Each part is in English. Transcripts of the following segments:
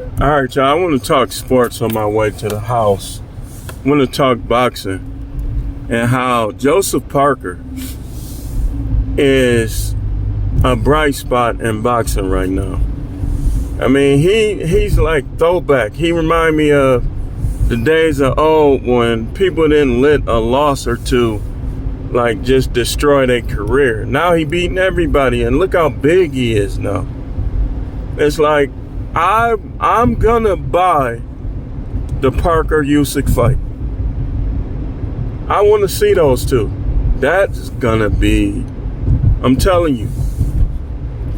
All right, y'all. I want to talk sports on my way to the house. I want to talk boxing and how Joseph Parker is a bright spot in boxing right now. I mean, he's like throwback. He remind me of the days of old when people didn't let a loss or two like just destroy their career. Now he beating everybody, and look how big he is now. It's like I'm gonna buy the Parker Usyk fight. I want to see those two. That's gonna be, I'm telling you,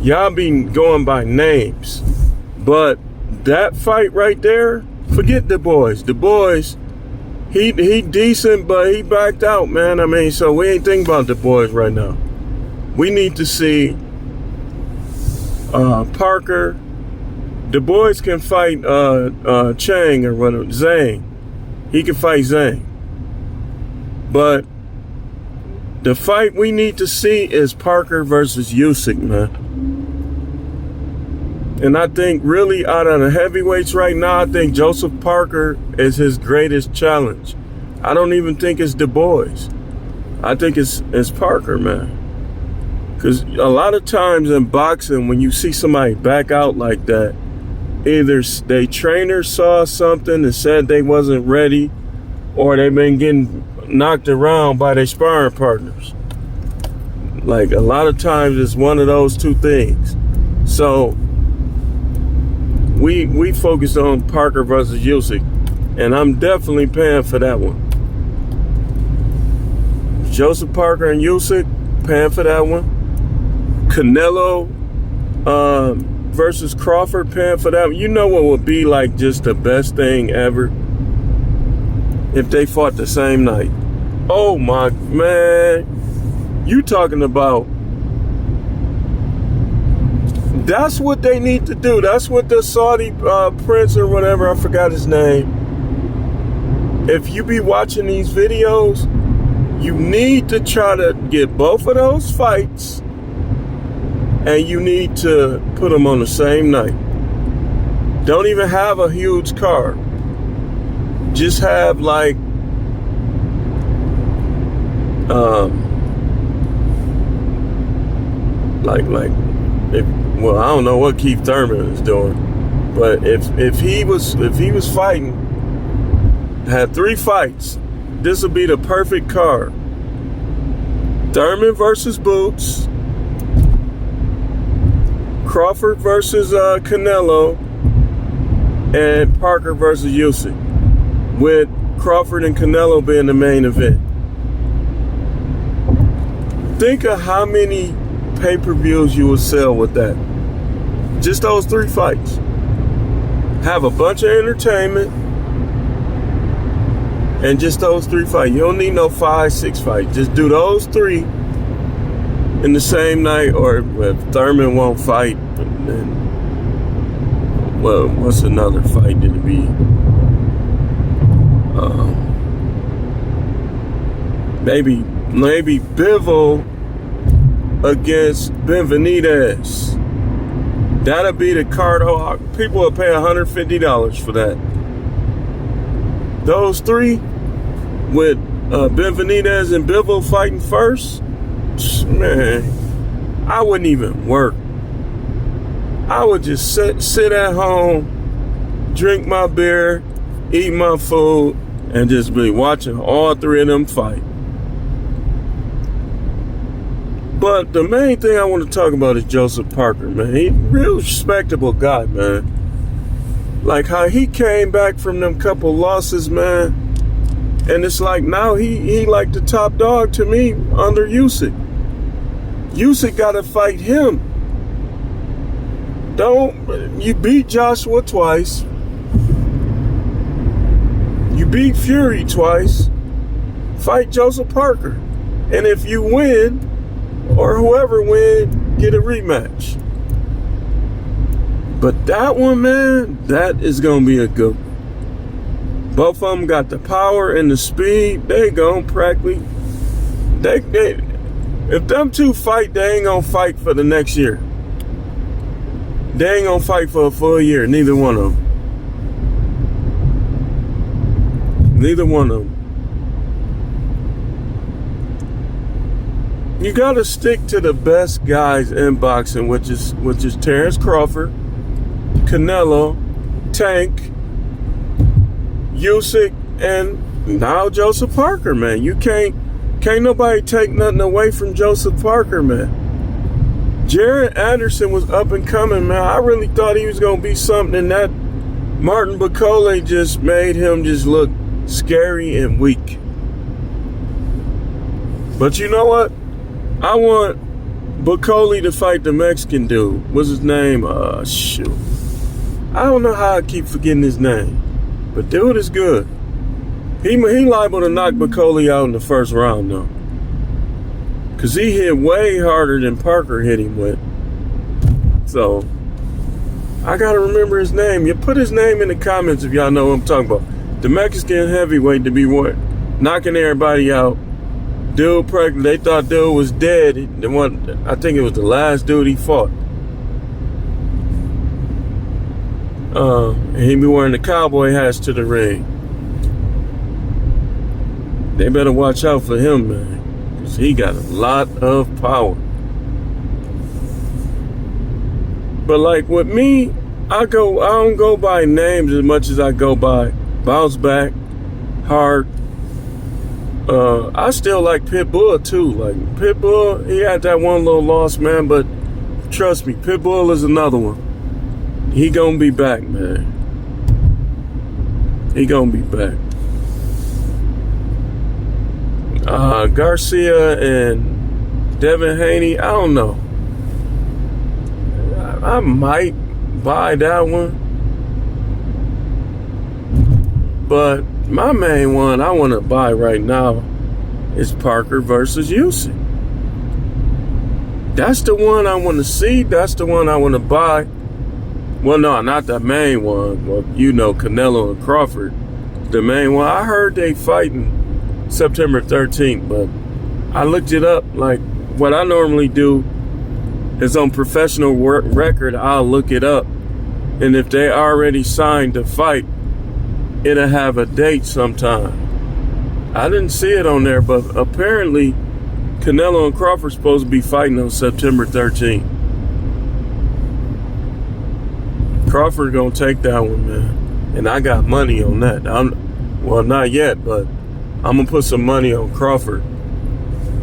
y'all be going by names, but that fight right there, forget the boys. The boys, he decent, but he backed out, man. I mean, so we ain't thinking about the boys right now. We need to see Parker. The boys can fight Chang or whatever, Zhang. He can fight Zhang. But the fight we need to see is Parker versus Usyk, man. And I think really out of the heavyweights right now, I think Joseph Parker is his greatest challenge. I don't even think it's the boys. I think it's Parker, man. Because a lot of times in boxing, when you see somebody back out like that, either their trainer saw something and said they wasn't ready, or they've been getting knocked around by their sparring partners. Like a lot of times it's one of those two things. So we focused on Parker versus Usyk, and I'm definitely paying for that one. Joseph Parker and Usyk, paying for that one. Canelo versus Crawford, paying for that one. You know what would be like just the best thing ever? If they fought the same night. Oh my, man. You talking about, that's what they need to do. That's what the Saudi prince or whatever, I forgot his name. If you be watching these videos, you need to try to get both of those fights, and you need to put them on the same night. Don't even have a huge card. Just have like well, I don't know what Keith Thurman is doing, but if he was fighting, had 3 fights, this would be the perfect card. Thurman versus Boots, Crawford versus Canelo, and Parker versus Usyk, with Crawford and Canelo being the main event. Think of how many pay-per-views you would sell with that. Just those 3 fights. Have a bunch of entertainment, and just those 3 fights. You don't need no 5, 6 fights. Just do those 3 in the same night, or if Thurman won't fight, then, well, what's another fight that it be? Maybe Bivol against Benvenidez. That'll be the card. Oh, people will pay $150 for that. Those 3 with Benvenidez and Bivol fighting first, man, I wouldn't even work. I would just sit at home, drink my beer, eat my food, and just be watching all 3 of them fight. But the main thing I want to talk about is Joseph Parker, man. He's a real respectable guy, man. Like how he came back from them couple losses, man. And it's like now he like the top dog to me under Usyk. Usyk got to fight him. You beat Joshua twice. You beat Fury twice. Fight Joseph Parker. And if you win, or whoever win, get a rematch. But that one, man, that is going to be a good one. Both of them got the power and the speed. They going to practically, if them two fight, they ain't going to fight for the next year. They ain't going to fight for a full year, neither one of them. Neither one of them. You gotta stick to the best guys in boxing, which is Terrence Crawford, Canelo, Tank, Usyk, and now Joseph Parker, man. You can't nobody take nothing away from Joseph Parker, man. Jared Anderson was up and coming, man. I really thought he was gonna be something, and that Martin Bakole just made him just look scary and weak. But you know what? I want Bakole to fight the Mexican dude. What's his name? Shoot. I don't know how I keep forgetting his name. But dude is good. He liable to knock Bakole out in the first round, though. Because he hit way harder than Parker hit him with. So, I got to remember his name. You put his name in the comments if y'all know what I'm talking about. The Mexican heavyweight to be knocking everybody out. Dude, they thought dude was dead. I think it was the last dude he fought. And he be wearing the cowboy hats to the ring. They better watch out for him, man, because he got a lot of power. But like with me, I don't go by names as much as I go by bounce back, hard. I still like Pitbull too. Like Pitbull, he had that one little loss, man, but trust me, Pitbull is another one. He gonna be back, man. He gonna be back. Garcia and Devin Haney, I don't know. I might buy that one. But my main one I want to buy right now is Parker versus Usyk. That's the one I want to see. That's the one I want to buy. Well, no, not the main one. Well, you know, Canelo and Crawford. The main one. I heard they fighting September 13th, but I looked it up. Like, what I normally do is on professional record, I'll look it up. And if they already signed the fight, it'll have a date sometime. I didn't see it on there, but apparently Canelo and Crawford supposed to be fighting on September 13th. Crawford gonna take that one, man. And I got money on that. Well, not yet, but I'm gonna put some money on Crawford.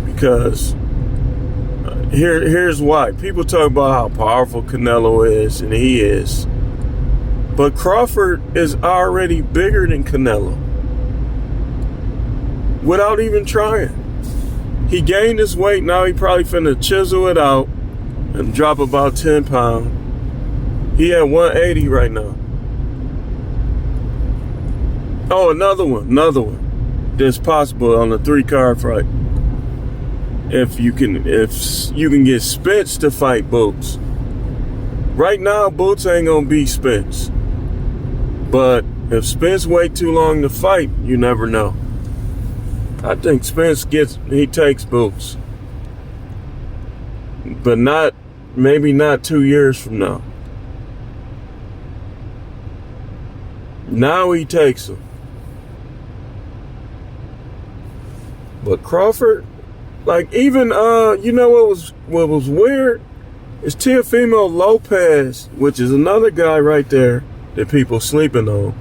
Because here's why. People talk about how powerful Canelo is, and he is. But Crawford is already bigger than Canelo. Without even trying. He gained his weight. Now he probably finna chisel it out and drop about 10 pounds. He at 180 right now. Oh, another one. That's possible on the 3-card fight. If you can get Spence to fight Boots. Right now, Boots ain't gonna beat Spence. But if Spence wait too long to fight, you never know. I think Spence takes Boots. But maybe not 2 years from now. Now he takes him. But Crawford, like even you know what was weird is Teofimo Lopez, which is another guy right there that people sleeping on.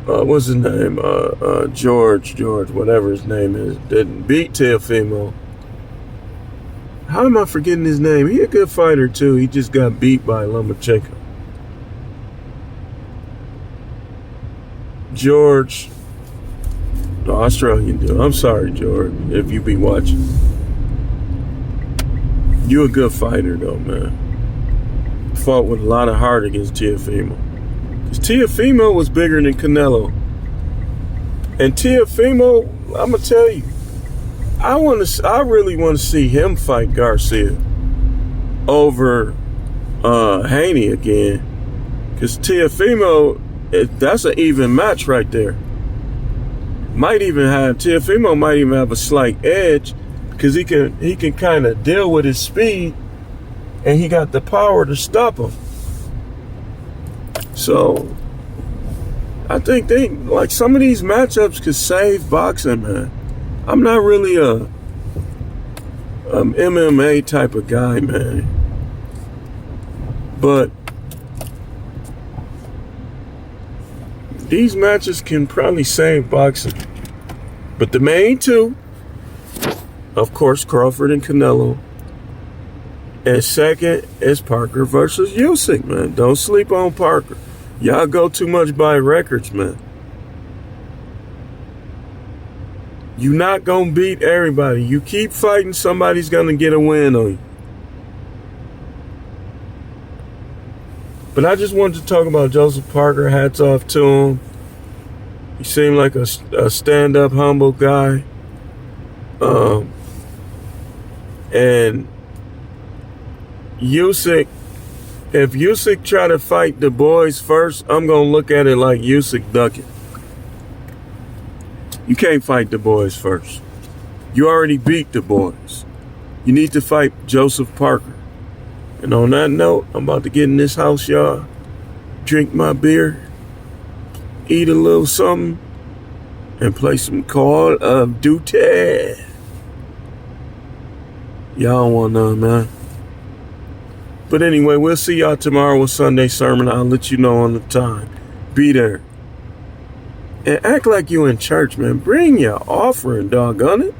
What's his name? George, whatever his name is, didn't beat Teofimo. How am I forgetting his name? He a good fighter too. He just got beat by Lomachenko. George, the Australian dude. I'm sorry, George, if you be watching. You a good fighter though, man. Fought with a lot of heart against Teofimo. Because Teofimo was bigger than Canelo. And Teofimo, I'm gonna tell you, I really want to see him fight Garcia over Haney again. Because Teofimo, that's an even match right there. Teofimo might even have a slight edge because he can kind of deal with his speed and he got the power to stop him. So I think like some of these matchups could save boxing, man. I'm not really a MMA type of guy, man. But these matches can probably save boxing. But the main two, of course, Crawford and Canelo. And second is Parker versus Usyk, man. Don't sleep on Parker. Y'all go too much by records, man. You're not going to beat everybody. You keep fighting, somebody's going to get a win on you. But I just wanted to talk about Joseph Parker. Hats off to him. He seemed like a stand-up, humble guy. And Usyk, if Usyk try to fight the boys first, I'm going to look at it like Usyk ducking. You can't fight the boys first. You already beat the boys. You need to fight Joseph Parker. And on that note, I'm about to get in this house, y'all. Drink my beer. Eat a little something. And play some Call of Duty. Y'all want none, man. But anyway, we'll see y'all tomorrow with Sunday sermon. I'll let you know on the time. Be there. And act like you in church, man. Bring your offering, doggone it.